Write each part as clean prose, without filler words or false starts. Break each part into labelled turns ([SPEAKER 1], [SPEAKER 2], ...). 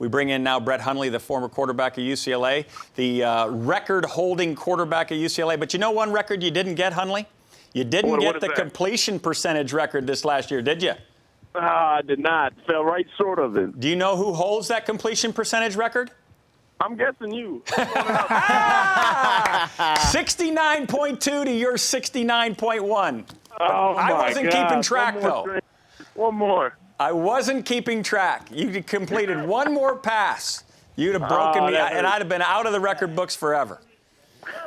[SPEAKER 1] We bring in now Brett Hundley, the former quarterback of UCLA, the record-holding quarterback of UCLA. But you know one record you didn't get, Hundley? You didn't get the completion percentage record this last year, did you?
[SPEAKER 2] I did not. Fell right short of it.
[SPEAKER 1] Do you know who holds that completion percentage record?
[SPEAKER 2] I'm guessing you.
[SPEAKER 1] 69.2 to your 69.1.
[SPEAKER 2] Oh,
[SPEAKER 1] I wasn't keeping track, though.
[SPEAKER 2] One more.
[SPEAKER 1] I wasn't keeping track. You completed one more pass. You'd have broken me, and I'd have been out of the record books forever.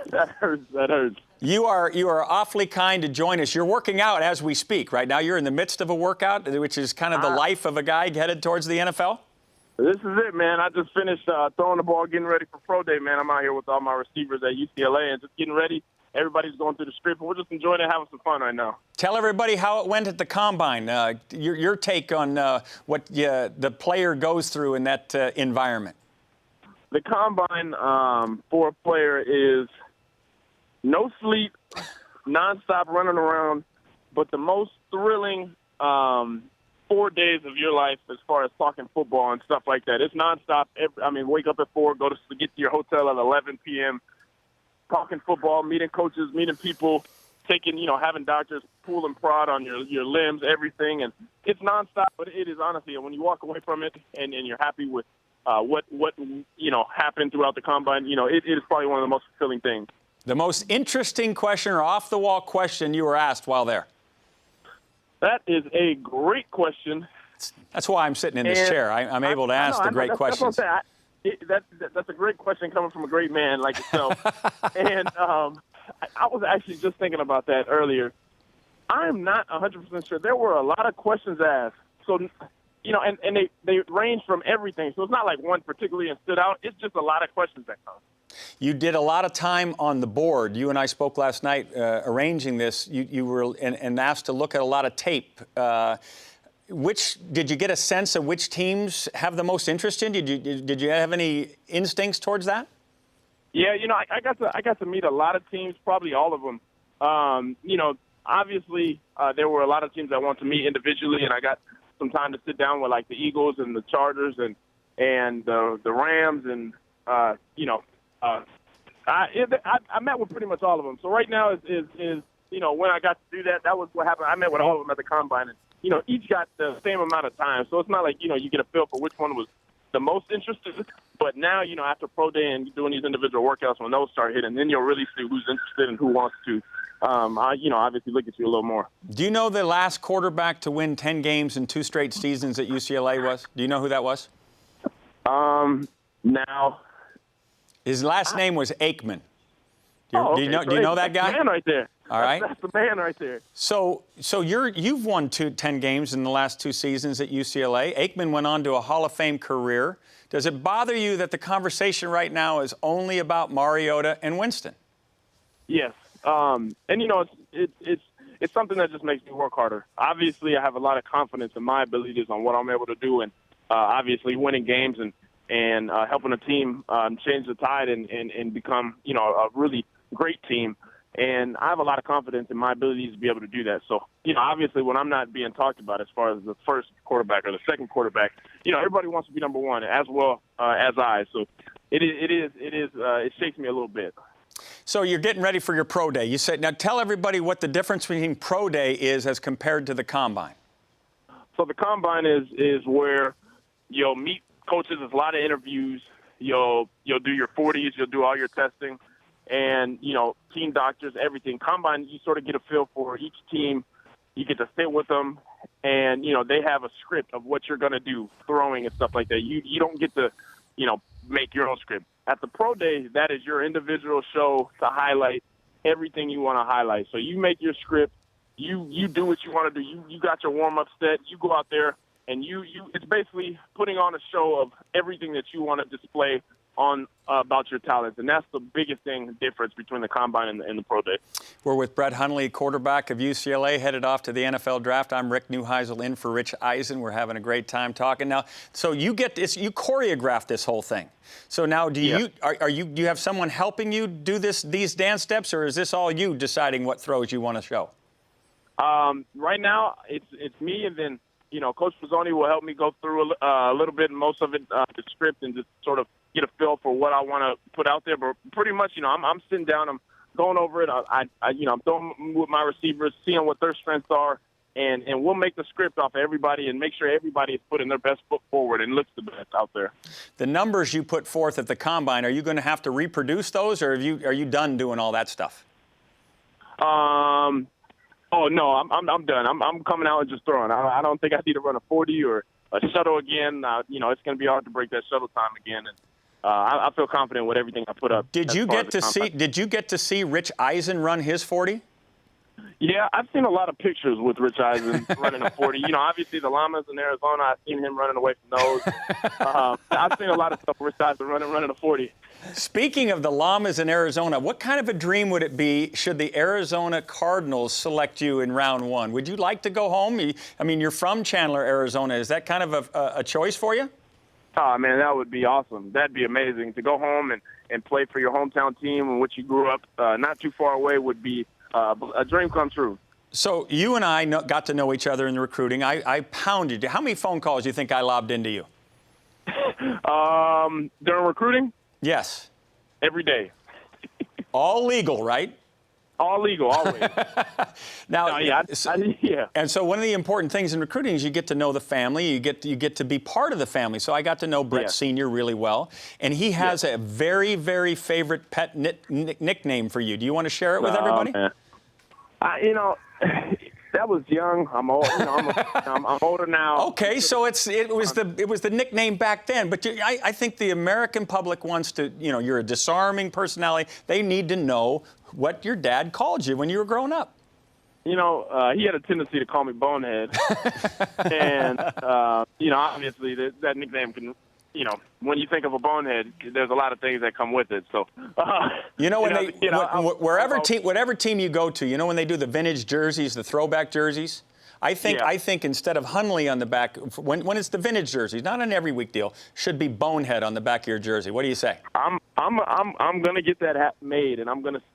[SPEAKER 2] That hurts. That hurts.
[SPEAKER 1] You are awfully kind to join us. You're working out as we speak. Right now you're in the midst of a workout, which is kind of the life of a guy headed towards the NFL.
[SPEAKER 2] This is it, man. I just finished throwing the ball, getting ready for pro day, man. I'm out here with all my receivers at UCLA and just getting ready. Everybody's going through the script, and we're just enjoying it, having some fun right now. Tell
[SPEAKER 1] everybody how it went at the Combine, your take on what the player goes through in that environment.
[SPEAKER 2] The Combine for a player is no sleep, nonstop running around, but the most thrilling 4 days of your life as far as talking football and stuff like that. It's nonstop. Wake up at 4, get to your hotel at 11 p.m., talking football, meeting coaches, meeting people, having doctors pull and prod on your limbs, everything. And it's nonstop, but it is honestly, when you walk away from it and you're happy with what happened throughout the Combine, it is probably one of the most fulfilling things.
[SPEAKER 1] The most interesting question or off-the-wall question you were asked while there?
[SPEAKER 2] That is a great question.
[SPEAKER 1] That's why I'm sitting in this chair. I'm able to ask the great questions.
[SPEAKER 2] That's a great question coming from a great man like yourself. And I was actually just thinking about that earlier. I'm not 100% sure. There were a lot of questions asked. So, and they range from everything. So it's not like one particularly stood out. It's just a lot of questions that come.
[SPEAKER 1] You did a lot of time on the board. You and I spoke last night arranging this. You were and asked to look at a lot of tape. Did you get a sense of which teams have the most interest in you? Did you have any instincts towards that?
[SPEAKER 2] Yeah, I got to meet a lot of teams, probably all of them. Obviously there were a lot of teams I wanted to meet individually, and I got some time to sit down with like the Eagles and the Chargers and the Rams and I met with pretty much all of them. So right now is when I got to do that, that was what happened. I met with all of them at the Combine, and each got the same amount of time. So it's not like you get a feel for which one was the most interested. But now after pro day and doing these individual workouts, when those start hitting, then you'll really see who's interested and who wants to. Obviously look at you a little more.
[SPEAKER 1] Do you know the last quarterback to win 10 games in 2 straight seasons at UCLA was? Do you know who that was?
[SPEAKER 2] Now.
[SPEAKER 1] His last name was Aikman. Do you know that guy?
[SPEAKER 2] That's the man right there.
[SPEAKER 1] All right.
[SPEAKER 2] That's the man right there.
[SPEAKER 1] So you've won 10 games in the last 2 seasons at UCLA. Aikman went on to a Hall of Fame career. Does it bother you that the conversation right now is only about Mariota and Winston?
[SPEAKER 2] Yes. And it's something that just makes me work harder. Obviously, I have a lot of confidence in my abilities on what I'm able to do, and obviously winning games and helping a team change the tide and become, a really great team. And I have a lot of confidence in my abilities to be able to do that. So, obviously when I'm not being talked about as far as the first quarterback or the second quarterback, everybody wants to be number one as well as I. So it shakes me a little bit.
[SPEAKER 1] So you're getting ready for your pro day. You said, now tell everybody what the difference between pro day is as compared to the Combine.
[SPEAKER 2] So the Combine is where you'll meet coaches. There's a lot of interviews. You'll do your 40s. You'll do all your testing, and team doctors, everything. Combine, you sort of get a feel for each team. You get to sit with them, and they have a script of what you're going to do, throwing and stuff like that. You don't get to make your own script. At the pro day, that is your individual show to highlight everything you want to highlight. So you make your script. You do what you want to do. You got your warm up set. You go out there. And it's basically putting on a show of everything that you want to display on about your talents. And that's the biggest difference between the Combine and the Pro Day.
[SPEAKER 1] We're with Brett Hundley, quarterback of UCLA, headed off to the NFL draft. I'm Rick Neuhseisel in for Rich Eisen. We're having a great time talking now. So you get this, you choreograph this whole thing. So now do you have someone helping you do these dance steps, or is this all you deciding what throws you want to show?
[SPEAKER 2] Right now it's me, and then Coach Pizzoni will help me go through a little bit, most of it, the script, and just sort of get a feel for what I want to put out there. But pretty much, I'm sitting down, I'm going over it. I'm throwing with my receivers, seeing what their strengths are, and we'll make the script off of everybody and make sure everybody is putting their best foot forward and looks the best out there.
[SPEAKER 1] The numbers you put forth at the Combine, are you going to have to reproduce those, or are you done doing all that stuff?
[SPEAKER 2] Oh, no, I'm done. I'm coming out and just throwing. I don't think I need to run a 40 or a shuttle again. It's going to be hard to break that shuttle time again. And I feel confident with everything I put up.
[SPEAKER 1] Did you get to see Rich Eisen run his 40?
[SPEAKER 2] Yeah, I've seen a lot of pictures with Rich Eisen running a 40. Obviously the llamas in Arizona, I've seen him running away from those. I've seen a lot of stuff with Rich Eisen running a 40.
[SPEAKER 1] Speaking of the llamas in Arizona, what kind of a dream would it be should the Arizona Cardinals select you in round 1? Would you like to go home? You're from Chandler, Arizona. Is that kind of a choice for you?
[SPEAKER 2] Oh, man, that would be awesome. That'd be amazing. To go home and play for your hometown team in which you grew up not too far away would be a dream come true.
[SPEAKER 1] So you and I got to know each other in the recruiting. I pounded you. How many phone calls do you think I lobbed into you?
[SPEAKER 2] During recruiting?
[SPEAKER 1] Yes.
[SPEAKER 2] Every day.
[SPEAKER 1] All legal, right?
[SPEAKER 2] All legal, always.
[SPEAKER 1] Now,
[SPEAKER 2] yeah.
[SPEAKER 1] And so one of the important things in recruiting is you get to know the family. You get to be part of the family. So I got to know Brett Sr. really well, and he has a very, very favorite pet nickname for you. Do you want to share it with everybody?
[SPEAKER 2] Man. That was young. I'm old. I'm older now.
[SPEAKER 1] Okay, so it was the nickname back then. But I think the American public wants to. You're a disarming personality. They need to know what your dad called you when you were growing up.
[SPEAKER 2] He had a tendency to call me Bonehead, and obviously that nickname can. When you think of a bonehead, there's a lot of things that come with it. So, whatever team you go to, when they do the vintage jerseys, the throwback jerseys, I think instead of Hundley on the back, when it's the vintage jerseys, not an every week deal, should be Bonehead on the back of your jersey. What do you say? I'm gonna get that hat made, and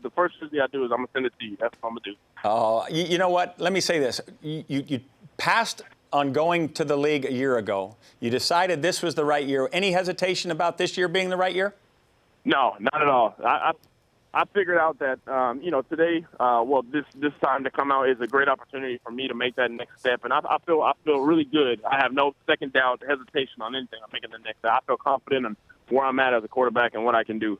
[SPEAKER 2] the first jersey I do is I'm gonna send it to you. That's what I'm gonna do.
[SPEAKER 1] Oh, you know what? Let me say this: you passed on going to the league a year ago. You decided this was the right year. Any hesitation about this year being the right year?
[SPEAKER 2] No, not at all. I figured out that, today, this time to come out is a great opportunity for me to make that next step. And I feel really good. I have no second doubt, hesitation on anything. I'm making the next step. I feel confident in where I'm at as a quarterback and what I can do.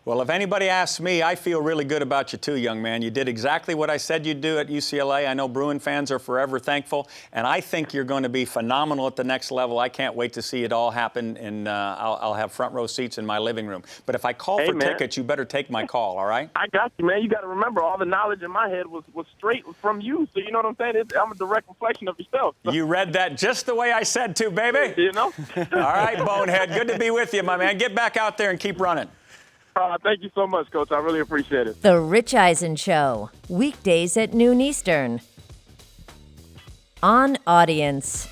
[SPEAKER 1] Well, if anybody asks me, I feel really good about you too, young man. You did exactly what I said you'd do at UCLA. I know Bruin fans are forever thankful, and I think you're going to be phenomenal at the next level. I can't wait to see it all happen, and I'll have front row seats in my living room. But if I call for tickets, you better take my call, all right?
[SPEAKER 2] I got you, man. You got to remember, all the knowledge in my head was straight from you, so you know what I'm saying? I'm a direct reflection of yourself. So.
[SPEAKER 1] You read that just the way I said to, baby.
[SPEAKER 2] All
[SPEAKER 1] right, Bonehead. Good to be with you, my man. Get back out there and keep running.
[SPEAKER 2] Thank you so much, Coach. I really appreciate it.
[SPEAKER 3] The Rich Eisen Show, weekdays at noon Eastern. On Audience.